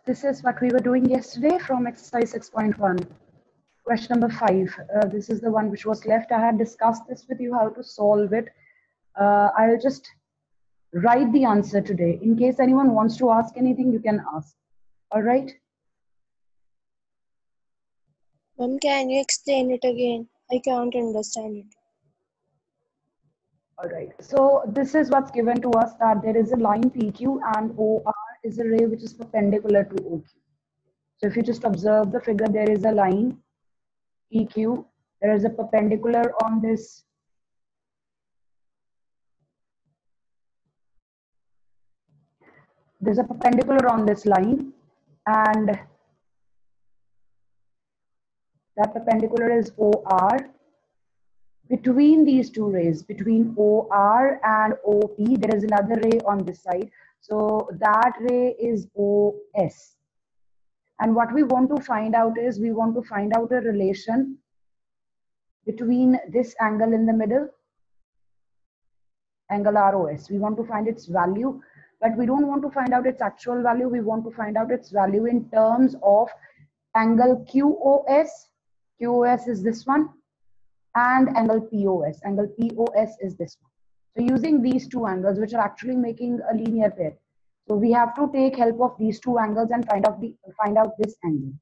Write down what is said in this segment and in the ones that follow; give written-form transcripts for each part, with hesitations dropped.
This is what we were doing yesterday from exercise 6.1. Question number 5. This is the one which was left. I had discussed this with you, how to solve it. I'll just write the answer today. In case anyone wants to ask anything, you can ask. All right? Ma'am, can you explain it again? I can't understand it. All right. So this is what's given to us, that there is a line PQ and OR is a ray which is perpendicular to OQ. So if you just observe the figure, there is a line PQ. There is a perpendicular on this. There's a perpendicular on this line, and that perpendicular is OR. Between these two rays, between OR and OP, there is another ray on this side. So that ray is OS. And what we want to find out is, we want to find out a relation between this angle in the middle, angle ROS. We want to find its value, but we don't want to find out its actual value. We want to find out its value in terms of angle QOS. QOS is this one, and angle POS. Angle POS is this one. So using these two angles, which are actually making a linear pair, so we have to take help of these two angles and find out this angle.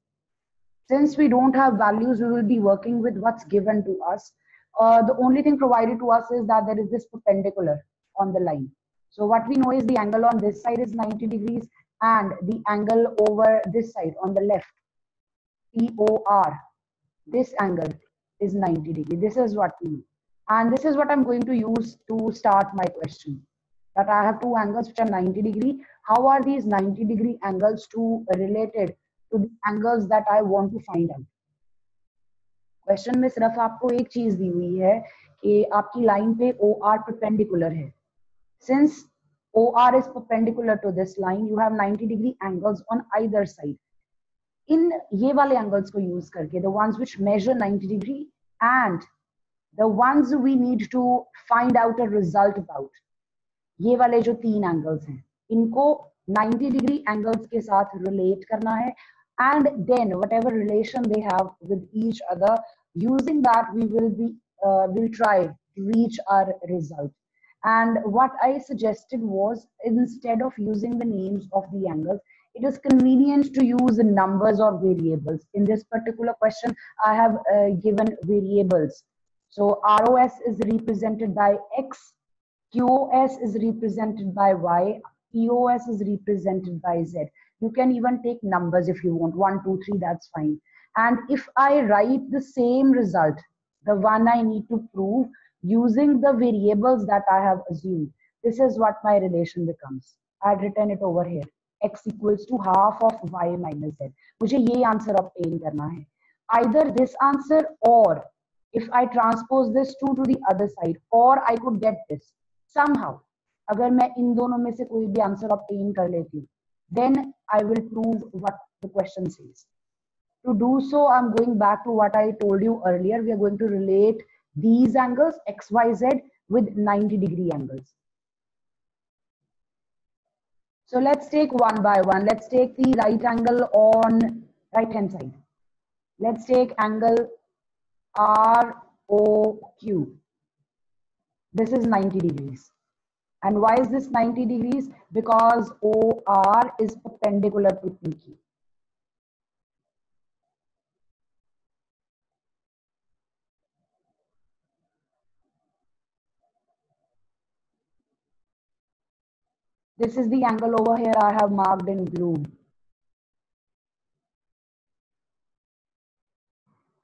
Since we don't have values, we will be working with what's given to us. The only thing provided to us is that there is this perpendicular on the line. So what we know is the angle on this side is 90 degrees and the angle over this side on the left, POR, this angle is 90 degrees. This is what we know. And this is what I'm going to use to start my question. That I have two angles which are 90 degree. How are these 90 degree angles related to the angles that I want to find out? Question में सिर्फ आपको एक चीज दी हुई है कि आपकी line पे OR परपेंडिकुलर है. Since OR is perpendicular to this line, you have 90 degree angles on either side. In ये वाले angles को use करके, the ones which measure 90 degree and the ones we need to find out a result about, ये वाले जो तीन angles हैं, इनको 90 degree angles के साथ relate करना है, and then whatever relation they have with each other, using that we will try to reach our result. And what I suggested was, instead of using the names of the angles, it is convenient to use numbers or variables. In this particular question, I have given variables. So ROS is represented by X, QOS is represented by Y, POS is represented by Z. You can even take numbers if you want, 1, 2, 3, that's fine. And if I write the same result, the one I need to prove, using the variables that I have assumed, this is what my relation becomes. I've written it over here. X equals to half of Y minus Z. मुझे ये answer obtain करना है. Either this answer, or if I transpose this 2 to the other side, or I could get this. Somehow, अगर मैं इन दोनों में से कोई भी आंसर obtain कर लेती हूँ, then I will prove what the question says. To do so, I'm going back to what I told you earlier. We are going to relate these angles, X, Y, Z, with 90 degree angles. So let's take one by one. Let's take the right angle on right hand side. Let's take angle ROQ. This is 90 degrees. And why is this 90 degrees? Because OR is perpendicular to PQ. This is the angle over here I have marked in blue.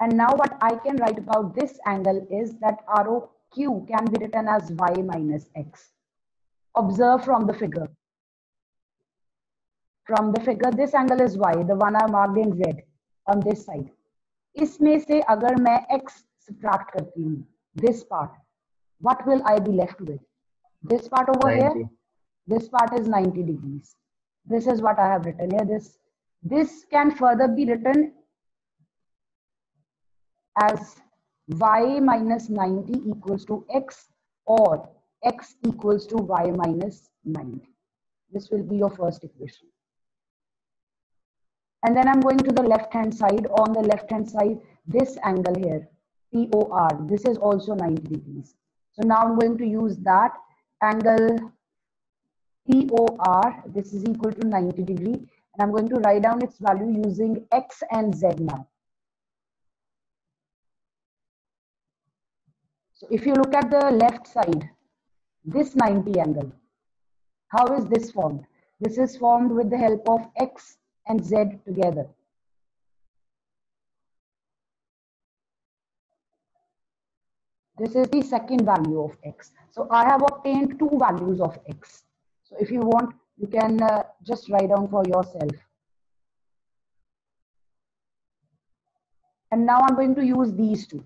And now what I can write about this angle is that ROQ can be written as Y minus X. Observe from the figure. From the figure, this angle is Y, the one I marked in red on this side. इसमें से अगर मैं X subtract करती हूँ, this part, what will I be left with? This part over 90. Here, this part is 90 degrees. This is what I have written here. This can further be written as Y minus 90 equals to X, or X equals to Y minus 90. This will be your first equation. And then I'm going to the left hand side. On the left hand side, this angle here, POR, this is also 90 degrees. So now I'm going to use that angle POR, this is equal to 90 degree, and I'm going to write down its value using X and Z now. So if you look at the left side, this 90 angle, how is this formed? This is formed with the help of X and Z together. This is the second value of X. So I have obtained two values of X. So if you want, you can just write down for yourself. And now I'm going to use these two.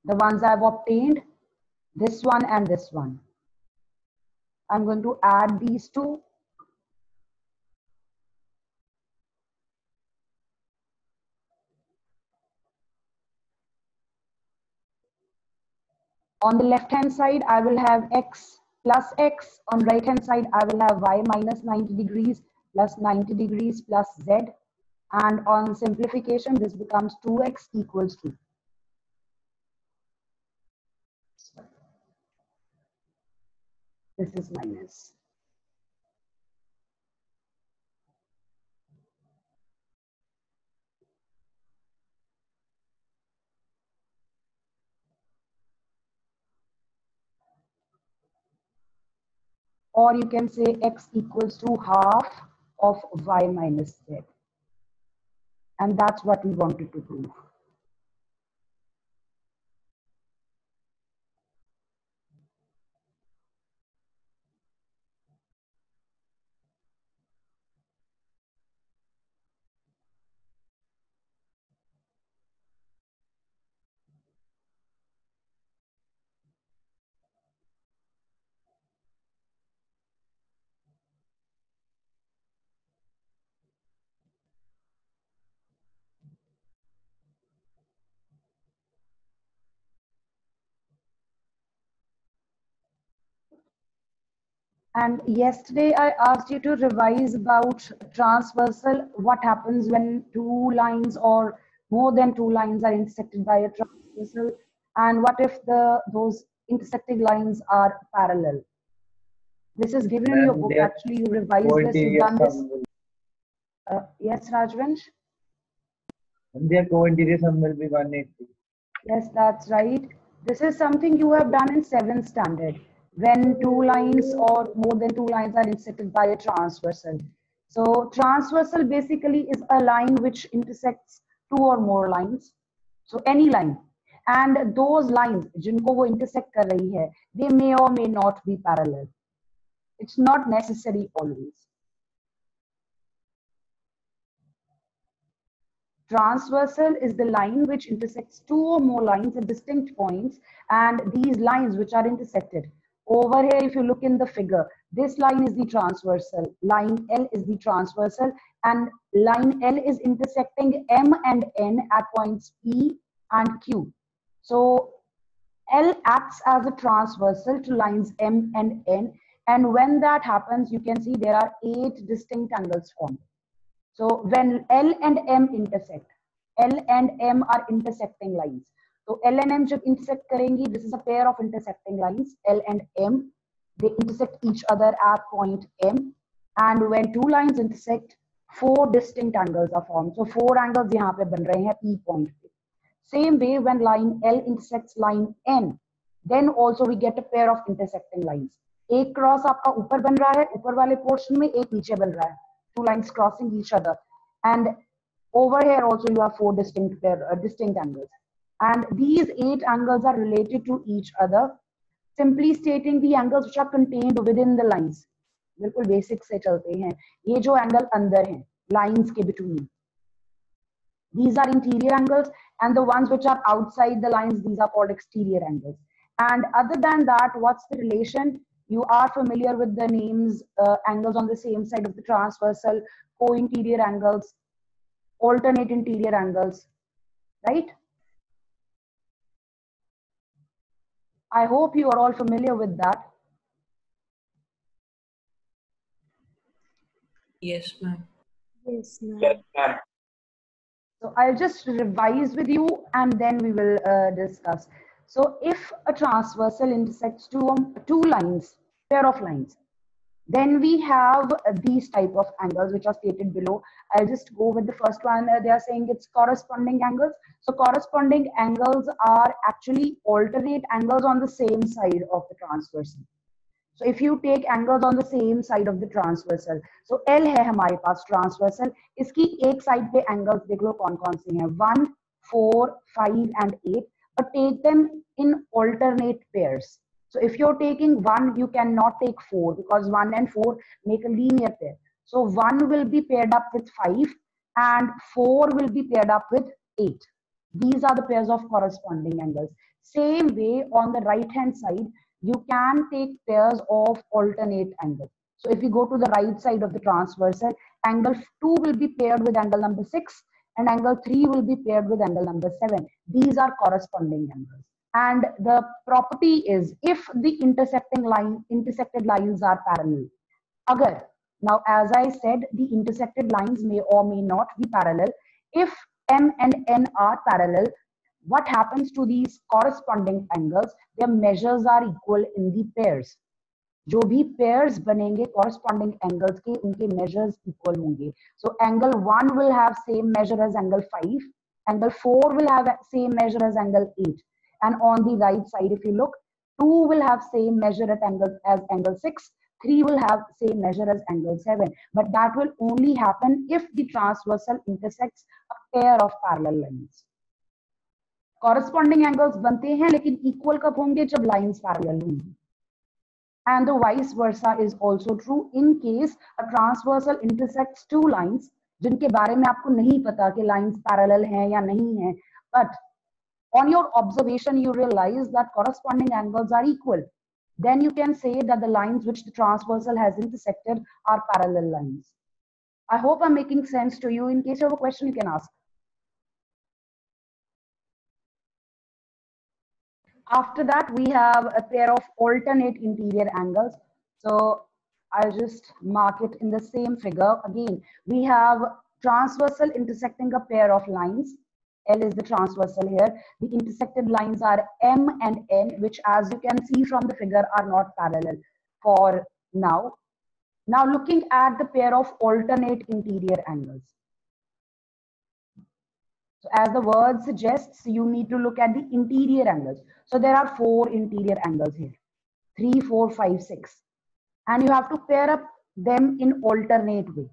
The ones I've obtained, this one and this one. I'm going to add these two. On the left hand side, I will have X plus X. On right hand side, I will have Y minus 90 degrees plus 90 degrees plus Z. And on simplification, this becomes 2X equals 2. This is minus. Or you can say X equals to half of Y minus Z. And that's what we wanted to prove. And yesterday I asked you to revise about transversal, what happens when two lines or more than two lines are intersected by a transversal, and what if those intersecting lines are parallel. This is given in your book. Actually, you revised this, you've done this. Yes, Rajvansh? Their co-interior sum will be 180. Yes, that's right. This is something you have done in 7th standard, when two lines or more than two lines are intersected by a transversal. So transversal basically is a line which intersects two or more lines. So any line. And those lines, जिनको वो intersect कर रही है, they may or may not be parallel. It's not necessary always. Transversal is the line which intersects two or more lines at distinct points, and these lines which are intersected. Over here, if you look in the figure, this line is the transversal, line L is the transversal, and line L is intersecting M and N at points P and Q. So L acts as a transversal to lines M and N, and when that happens, you can see there are 8 distinct angles formed. So when L and M intersect, L and M are intersecting lines. So L and M जब intersect करेंगी, this is a pair of intersecting lines, L and M. They intersect each other at point M. And when two lines intersect, 4 distinct angles are formed. So 4 angles यहाँ पे बन रहे हैं P point पे. Same way, when line L intersects line N, then also we get a pair of intersecting lines. एक cross आपका ऊपर बन रहा है, ऊपर वाले पोर्शन में एक नीचे बन रहा है. Two lines crossing each other, and over here also you have 4 distinct angles, and these 8 angles are related to each other, simply stating the angles which are contained within the lines. बिल्कुल basic से चलते हैं. ये जो angle अंदर हैं lines के between, these are interior angles, and the ones which are outside the lines, these are called exterior angles. And other than that, what's the relation? You are familiar with the names, angles on the same side of the transversal, co-interior angles, alternate interior angles, right? I hope you are all familiar with that. Yes, ma'am. Yes, ma'am. Yes, ma'am. So I'll just revise with you and then we will discuss. So if a transversal intersects two lines, pair of lines, then we have these type of angles which are stated below. I'll just go with the first one. They are saying it's corresponding angles. So corresponding angles are actually alternate angles on the same side of the transversal. So if you take angles on the same side of the transversal, so L है हमारे पास transversal, इसकी एक side पे angles देख लो कौन कौन सी हैं, 1, 4, 5 and 8, but take them in alternate pairs. So if you're taking 1, you cannot take 4 because 1 and 4 make a linear pair. So 1 will be paired up with 5 and 4 will be paired up with 8. These are the pairs of corresponding angles. Same way on the right hand side, you can take pairs of alternate angles. So if you go to the right side of the transversal, angle 2 will be paired with angle number 6 and angle 3 will be paired with angle number 7. These are corresponding angles. And the property is if the intersected lines are parallel. Agar, now as I said, the intersected lines may or may not be parallel. If M and N are parallel, what happens to these corresponding angles? Their measures are equal in the pairs. जो भी pairs बनेंगे corresponding angles के उनके measures equal होंगे. So angle 1 will have same measure as angle 5. Angle 4 will have same measure as angle 8. And on the right side, if you look, 2 will have same measure as angle 6. 3 will have same measure as angle 7. But that will only happen if the transversal intersects a pair of parallel lines. Corresponding angles बनते हैं लेकिन equal कब होंगे जब lines parallel होंगी. And the vice versa is also true in case a transversal intersects two lines जिनके बारे में आपको नहीं पता कि lines parallel हैं या नहीं हैं, but on your observation you realize that corresponding angles are equal. Then you can say that the lines which the transversal has intersected are parallel lines. I hope I'm making sense to you. In case you have a question, you can ask. After that, we have a pair of alternate interior angles. So I'll just mark it in the same figure. Again, we have transversal intersecting a pair of lines. L is the transversal here. The intersected lines are M and N, which as you can see from the figure are not parallel for now. Now looking at the pair of alternate interior angles. So as the word suggests, you need to look at the interior angles. So there are 4 interior angles here, 3, 4, 5, 6. And you have to pair up them in alternate way.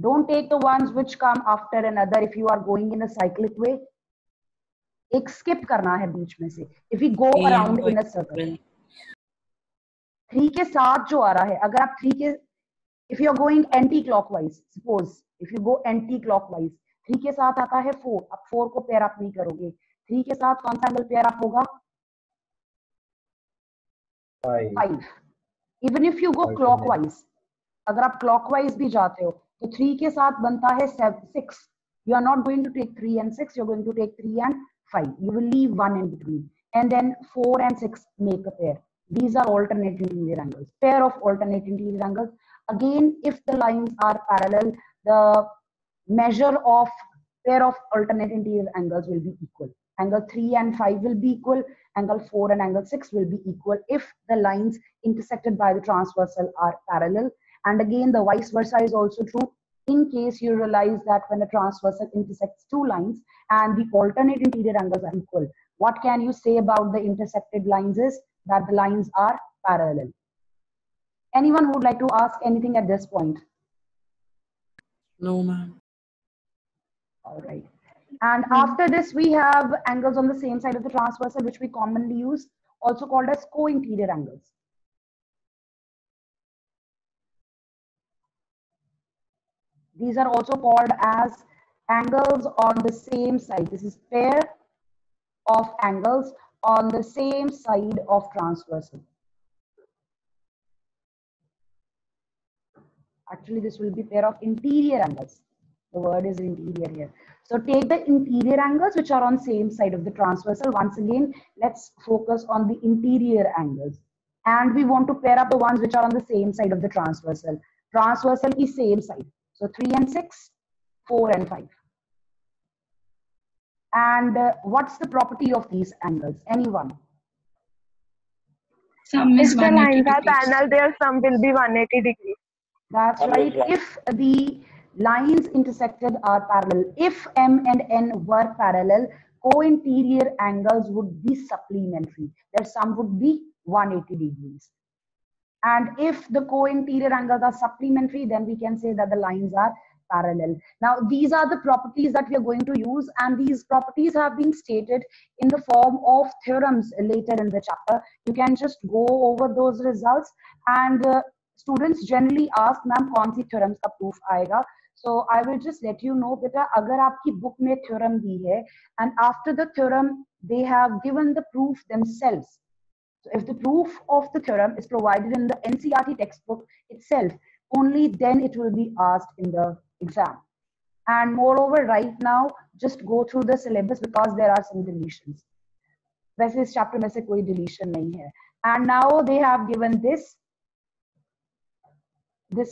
Don't take the ones which come after another if you are going in a cyclic way. एक skip करना है बीच में से. If we go around in a circle. 3 के साथ जो आ रहा है, अगर आप 3 के, if you are going anti-clockwise, suppose if you go anti-clockwise, 3 के साथ आता है 4, अब 4 को पेयर अप नहीं करोगे. 3 के साथ कौन सा एंगल पेयर अप होगा? 5. Even if you go clockwise, अगर आप clockwise भी जाते हो तो 3 के साथ बनता है 6. You are not going to take 3 and 6, you are going to take 3 and 5. You will leave 1 in between. And then 4 and 6 make a pair. These are alternate interior angles. Pair of alternate interior angles. Again, if the lines are parallel, the measure of pair of alternate interior angles will be equal. Angle 3 and 5 will be equal. Angle 4 and angle 6 will be equal if the lines intersected by the transversal are parallel. And again, the vice versa is also true in case you realize that when a transversal intersects two lines and the alternate interior angles are equal. What can you say about the intersected lines is that the lines are parallel. Anyone who would like to ask anything at this point? No, ma'am. All right. And after this, we have angles on the same side of the transversal, which we commonly use, also called as co-interior angles. These are also called as angles on the same side. This is pair of angles on the same side of transversal. Actually, this will be pair of interior angles. The word is interior here. So take the interior angles which are on same side of the transversal. Once again, let's focus on the interior angles. And we want to pair up the ones which are on the same side of the transversal. Transversal is same side. So 3 and 6, 4 and 5. And what's the property of these angles? Anyone? Sum If is the 180 lines are degrees. parallel, their sum will be 180 degrees. That's right. If the lines intersected are parallel, if M and N were parallel, co-interior angles would be supplementary. Their sum would be 180 degrees. And if the co-interior angles are supplementary, then we can say that the lines are parallel. Now, these are the properties that we are going to use, and these properties have been stated in the form of theorems later in the chapter. You can just go over those results, and students generally ask, ma'am, kaun si theorems ka proof aayega? So I will just let you know, beta, agar aapki book mein theorem di hai, and after the theorem, they have given the proof themselves. So if the proof of the theorem is provided in the NCERT textbook itself, only then it will be asked in the exam. And moreover, right now, just go through the syllabus because there are some deletions. वैसे इस chapter में से कोई deletion नहीं है. And now they have given this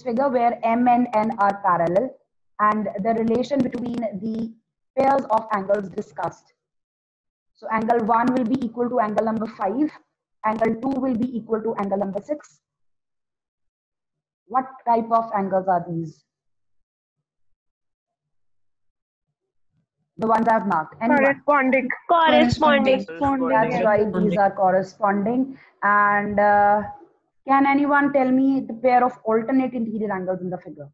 figure where M and N are parallel, and the relation between the pairs of angles discussed. So angle 1 will be equal to angle number 5. Angle 2 will be equal to angle number 6. What type of angles are these? The ones I've marked. Anyone? Corresponding. That's right. These are corresponding. And can anyone tell me the pair of alternate interior angles in the figure?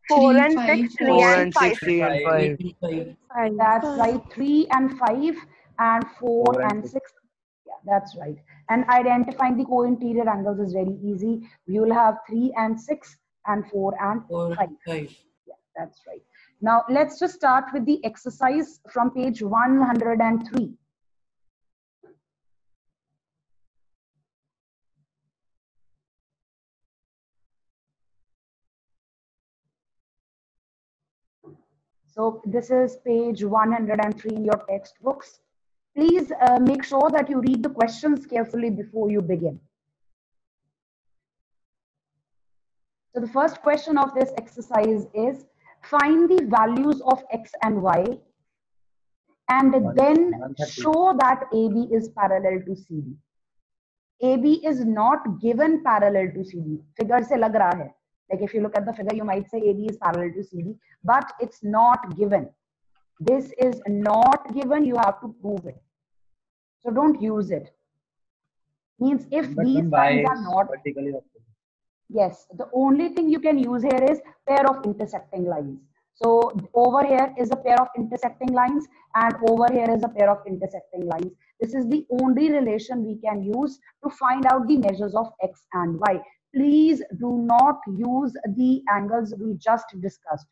4 and 5, 6, 3 and 5. 3 and 5. That's right. 3 and 5 and 4 and 6. Yeah, that's right. And identifying the co-interior angles is very easy. We will have 3 and 6 and 4 and 4 5. and 5. Yeah, that's right. Now let's just start with the exercise from page 103. So this is page 103 in your textbooks. Please make sure that you read the questions carefully before you begin. So the first question of this exercise is, find the values of x and y and then show that AB is parallel to CD. AB is not given parallel to CD. Figure se lag raha hai. Like if you look at the figure, you might say AB is parallel to CD, but it's not given. This is not given, you have to prove it. So don't use it. Means if But these lines are not vertically opposite. Yes, the only thing you can use here is pair of intersecting lines. So over here is a pair of intersecting lines and over here is a pair of intersecting lines. This is the only relation we can use to find out the measures of x and y. Please do not use the angles we just discussed.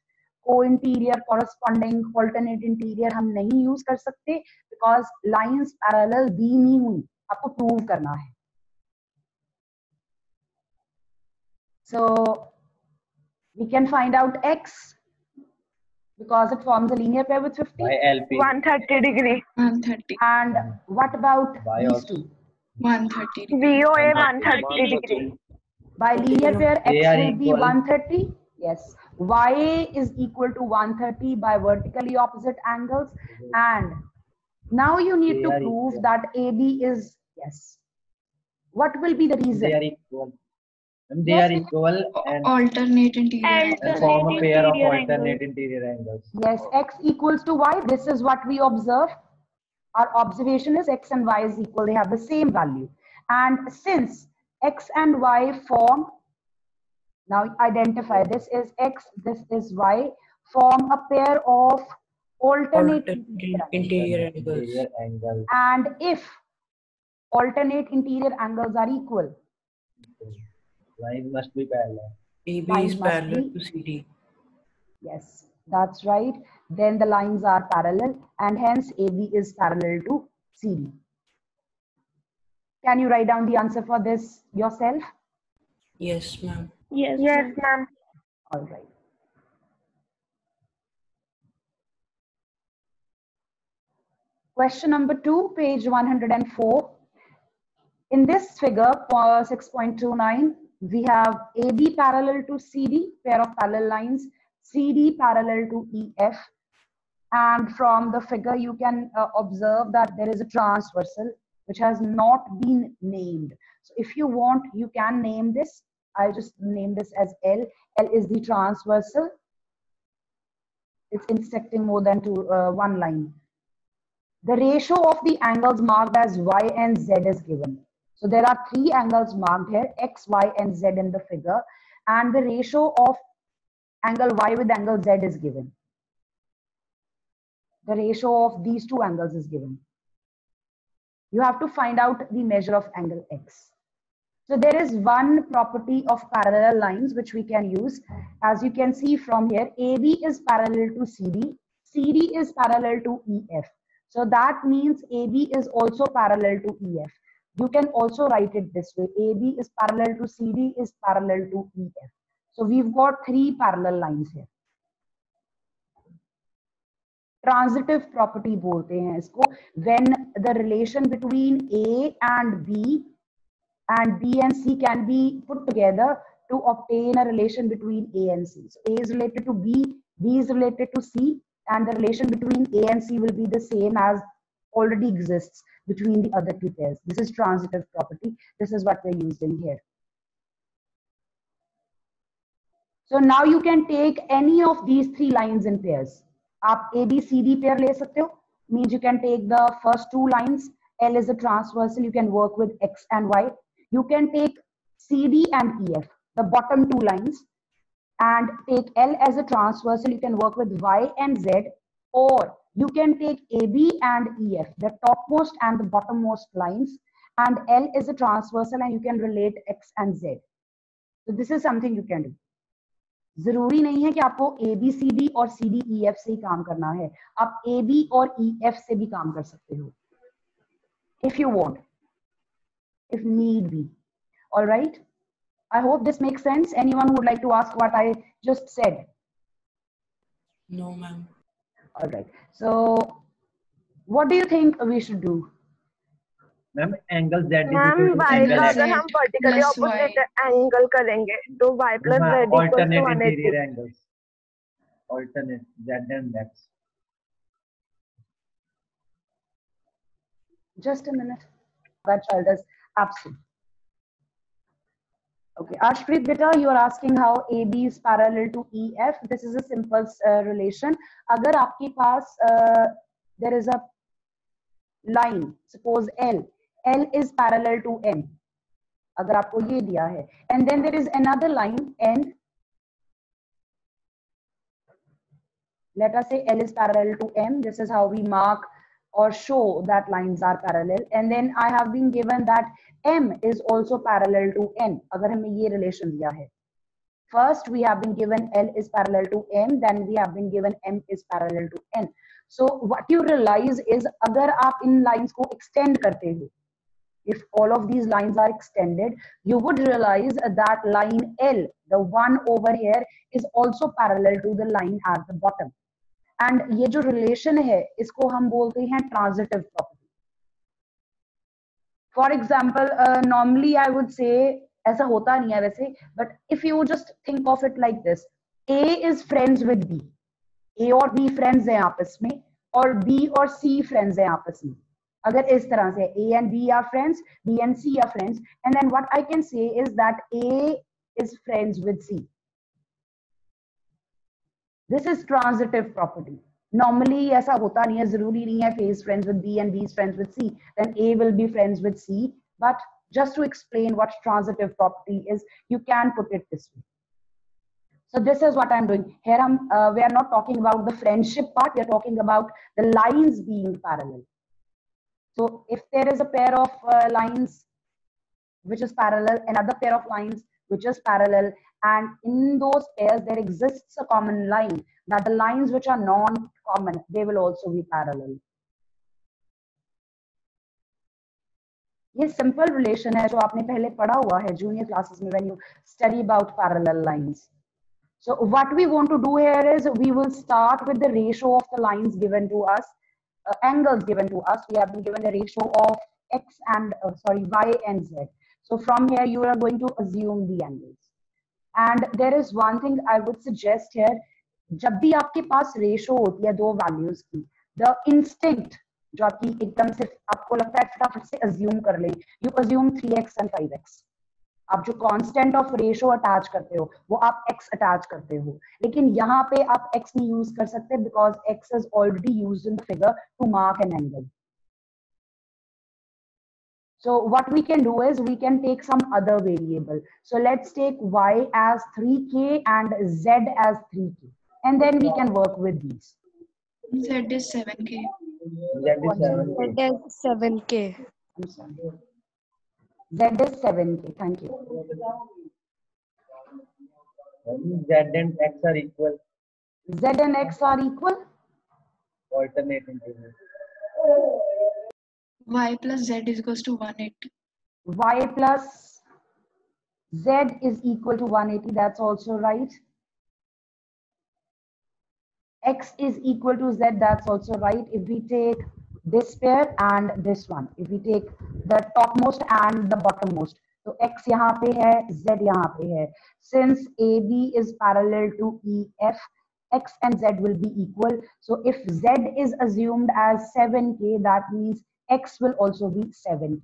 Co-interior, corresponding, alternate interior हम नहीं use कर सकते because lines parallel दी नहीं हुई. आपको prove करना है. So we can find out x because it forms a linear pair with 50. By LP. 130 degree. 130. And what about Y these also. two? 130 degrees. VOA 130 degree. By linear pair, They x are will be equal. 130. Yes. Y is equal to 130 by vertically opposite angles. And now you need They to are prove equal. that AB is yes. What will be the reason? They are equal. And they Yes. are equal and Alternate interior. form a pair of interior alternate interior angles. Yes, x equals to y. This is what we observe. Our observation is x and y is equal. They have the same value. And since x and y form, now identify this is x, this is y, form a pair of alternate interior angles. Interior angles. Interior angles. And if alternate interior angles are equal, Line must be parallel. AB Lines is must parallel be- to CD. yes, that's right. Then the lines are parallel and hence AB is parallel to CD. Can you write down the answer for this yourself? Yes, ma'am. Yes, ma'am. All right. Question number 2, page 104. In this figure, 6.29, we have AB parallel to CD, pair of parallel lines, CD parallel to EF. And from the figure, you can observe that there is a transversal which has not been named. So if you want, you can name this. I'll just name this as L. L is the transversal. It's intersecting more than one line. The ratio of the angles marked as Y and Z is given. So there are three angles marked here, X, Y, and Z in the figure. And the ratio of angle Y with angle Z is given. The ratio of these two angles is given. You have to find out the measure of angle X. So there is one property of parallel lines which we can use. As you can see from here, AB is parallel to CD. CD is parallel to EF. So that means AB is also parallel to EF. You can also write it this way. AB is parallel to CD is parallel to EF. So we've got three parallel lines here. Transitive property बोलते हैं इसको, when the relation between A and B and C can be put together to obtain a relation between A and C. So A is related to B, B is related to C, and the relation between A and C will be the same as already exists between the other two pairs. This is transitive property. This is what we're using here. So now you can take any of these three lines in pairs. आप ABCD pair ले सकते हो, means you can take the first two lines. L is a transversal, you can work with X and Y. You can take CD and EF, the bottom two lines, and take L as a transversal, you can work with Y and Z, or you can take AB and EF, the topmost and the bottommost lines, and L is a transversal and you can relate X and Z. So this is something you can do. जरूरी नहीं है कि आपको ABCD और CDEF से ही काम करना है, आप AB और EF से भी काम कर सकते हो, if you want, if need be. All right, I hope this makes sense. Anyone who would like to ask what I just said? No, ma'am. All right, so what do you think we should do? Ma'am angle Z ma'am y का अगर हम vertically plus y. Opposite angle करेंगे तो y plus z equals to alternate 180. interior angles, alternate Z and X. Just a minute, that child is absent. Okay, Ashpreet beta, you are asking how AB is parallel to EF. This is a simple relation. अगर आपके पास there is a line, suppose L is parallel to N. अगर आपको ये दिया है, and then there is another line N. Let us say L is parallel to M. This is how we mark or show that lines are parallel. And then I have been given that M is also parallel to N. अगर हमें ये relation दिया है. First, we have been given L is parallel to M. Then we have been given M is parallel to N. So what you realize is, अगर आप इन lines को extend करते हो, if all of these lines are extended, you would realize that line L, the one over here, is also parallel to the line at the bottom. And ये जो relation है, इसको हम बोलते हैं transitive property. For example, normally I would say, ऐसा होता नहीं है वैसे, but if you just think of it like this, A is friends with B. A और B friends हैं आपस में, और B और C friends हैं आपस में. अगर इस तरह से A and B are friends, B and C are friends, and then what I can say is that A is friends with C. This is transitive property. Normally ऐसा होता नहीं है, जरूरी नहीं है A is friends with B and B is friends with C, then A will be friends with C. But just to explain what transitive property is, you can put it this way. So this is what I'm doing here. We are not talking about the friendship part. We are talking about the lines being parallel. So if there is a pair of lines which is parallel, another pair of lines which is parallel, and in those pairs there exists a common line, that the lines which are non-common, they will also be parallel. ये simple relation है जो आपने पहले पढ़ा हुआ है junior classes में when you study about parallel lines. So what we want to do here is, we will start with the ratio of the lines given to us, angles given to us. We have been given the ratio of X and Y and Z. So from here you are going to assume the angles. And there is one thing I would suggest here. जब भी आपके पास ratio होती है दो values की, the instinct जो आपकी एकदम से आपको लगता है फटाफट से अज्यूम कर लें, you assume 3x and 5x। आप जो कांस्टेंट ऑफ रेशो अटैच करते हो वो आप x अटैच करते हो, लेकिन यहाँ पे आप x नहीं यूज कर सकते because x is already used in the figure to mark an angle. So what we can do is we can take some other variable. So let's take y as 3k and z as 3k, and then we can work with these. Z is 7K. That is 7. That is 7K. I'm sorry. Z is 7k. Thank you. Z and X are equal. Z and x are equal. Alternate integers. Y plus Z is equals to 180. Y plus z is equal to 180. That's also right. X is equal to z. That's also right. If we take this pair and this one, if we take the topmost and the bottommost, so x यहाँ पे है, z यहाँ पे है. Since AB is parallel to EF, x and z will be equal. So if z is assumed as 7k, that means x will also be 7k.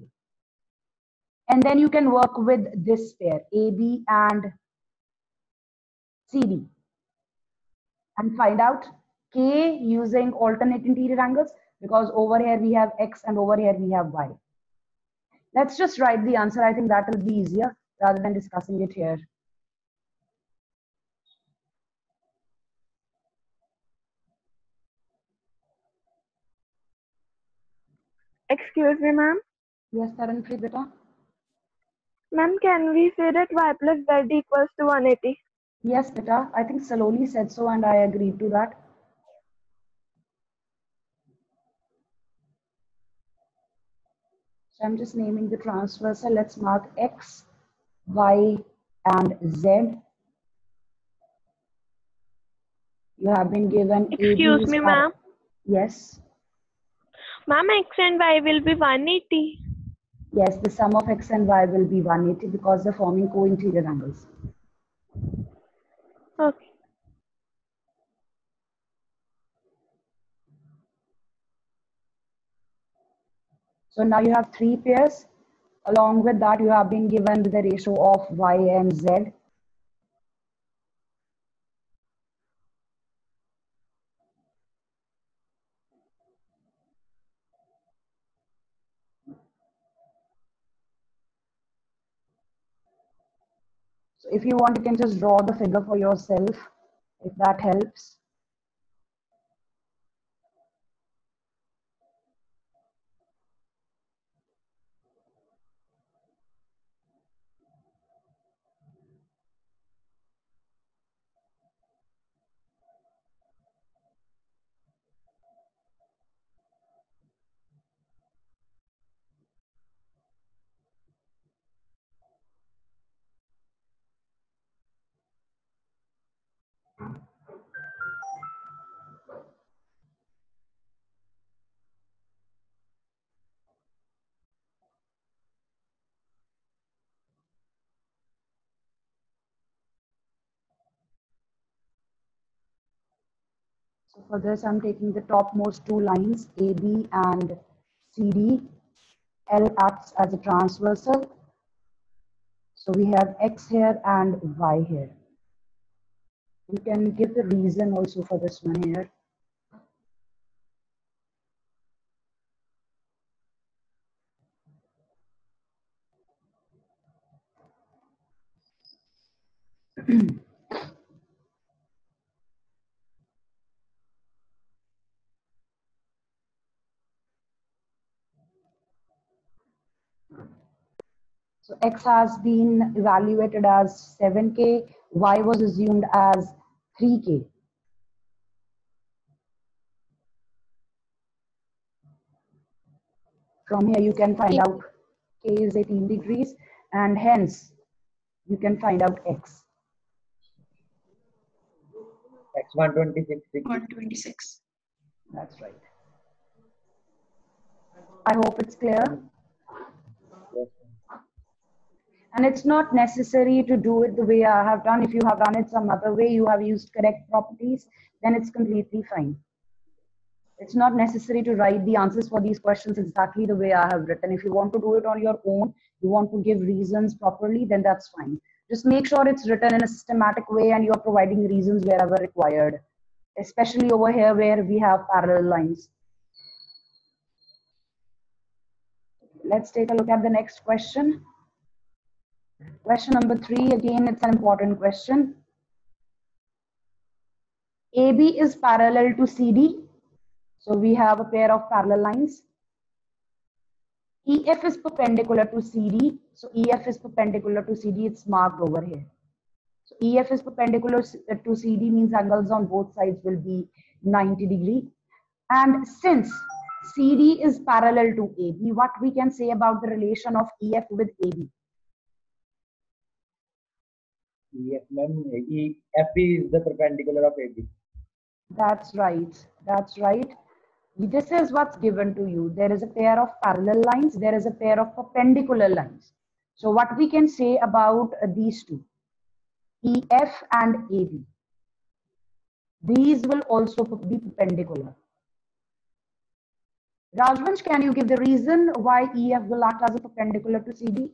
And then you can work with this pair, AB and CD, and find out k using alternate interior angles, because over here we have x and over here we have y. Let's just write the answer. I think that will be easier rather than discussing it here. Excuse me, ma'am. Yes, Taranpreet beta. Ma'am, can we say that y plus z equals to 180? Yes, beta. I think Saloni said so, and I agreed to that. So I'm just naming the transversal. Let's mark x, y, and z. You have been given Excuse AB me, ma'am. Yes. Ma'am, x and y will be 180. Yes, the sum of x and y will be 180 because they're forming co-interior angles. Okay. So now you have three pairs. Along with that, you have been given the ratio of y and z. So if you want, you can just draw the figure for yourself, if that helps. So for this, I'm taking the topmost two lines, AB and CD. L acts as a transversal. So we have x here and y here. You can give the reason also for this one here. So x has been evaluated as 7k, y was assumed as 3k. From here you can find out k is 18 degrees, and hence you can find out x. X 126 degrees. 126. That's right. I hope it's clear. Yes. And it's not necessary to do it the way I have done. If you have done it some other way, you have used correct properties, then it's completely fine. It's not necessary to write the answers for these questions exactly the way I have written. If you want to do it on your own, you want to give reasons properly, then that's fine. Just make sure it's written in a systematic way and you're providing reasons wherever required, especially over here where we have parallel lines. Let's take a look at the next question. Question number 3, again, it's an important question. AB is parallel to CD. So we have a pair of parallel lines. EF is perpendicular to CD. So EF is perpendicular to CD. It's marked over here. So EF is perpendicular to CD means angles on both sides will be 90 degree. And since CD is parallel to AB, what we can say about the relation of EF with AB? EF, EF is the perpendicular of AB. That's right. That's right. This is what's given to you. There is a pair of parallel lines. There is a pair of perpendicular lines. So what we can say about these two, EF and AB, these will also be perpendicular. Rajvansh, can you give the reason why EF will act as a perpendicular to CD?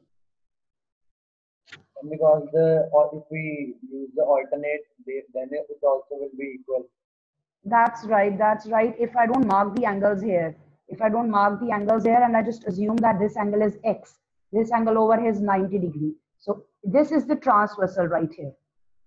Because if we use the alternate, then it also will be equal. That's right. That's right. If I don't mark the angles here, and I just assume that this angle is X, this angle over here is 90 degree. So this is the transversal right here.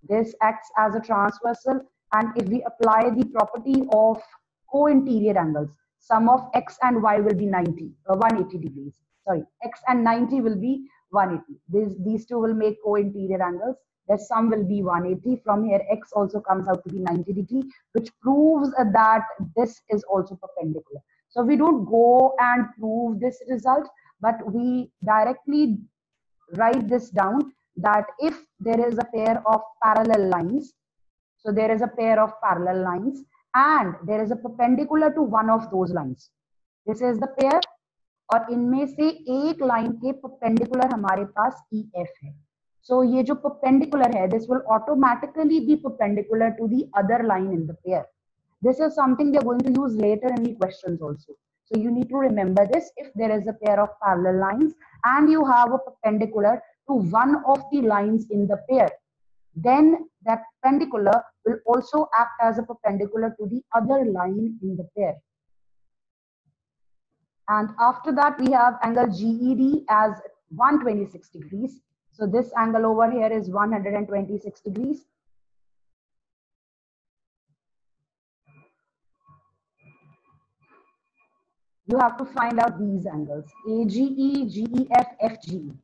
This acts as a transversal. And if we apply the property of co-interior angles, sum of X and Y will be 180 degrees. Sorry, X and 90 will be 180. These two will make co-interior angles. The sum will be 180. From here, X also comes out to be 90 degree, which proves that this is also perpendicular. So we don't go and prove this result, but we directly write this down that if there is a pair of parallel lines, so there is a pair of parallel lines and there is a perpendicular to one of those lines. This is the pair और इनमें से एक line के perpendicular हमारे पास EF है. So ये जो perpendicular है, this will automatically be perpendicular to the other line in the pair. This is something we are going to use later in the questions also. So you need to remember this. If there is a pair of parallel lines and you have a perpendicular to one of the lines in the pair, then that perpendicular will also act as a perpendicular to the other line in the pair. And after that, we have angle GED as 126 degrees. So this angle over here is 126 degrees. You have to find out these angles, AGE, GEF, FGE.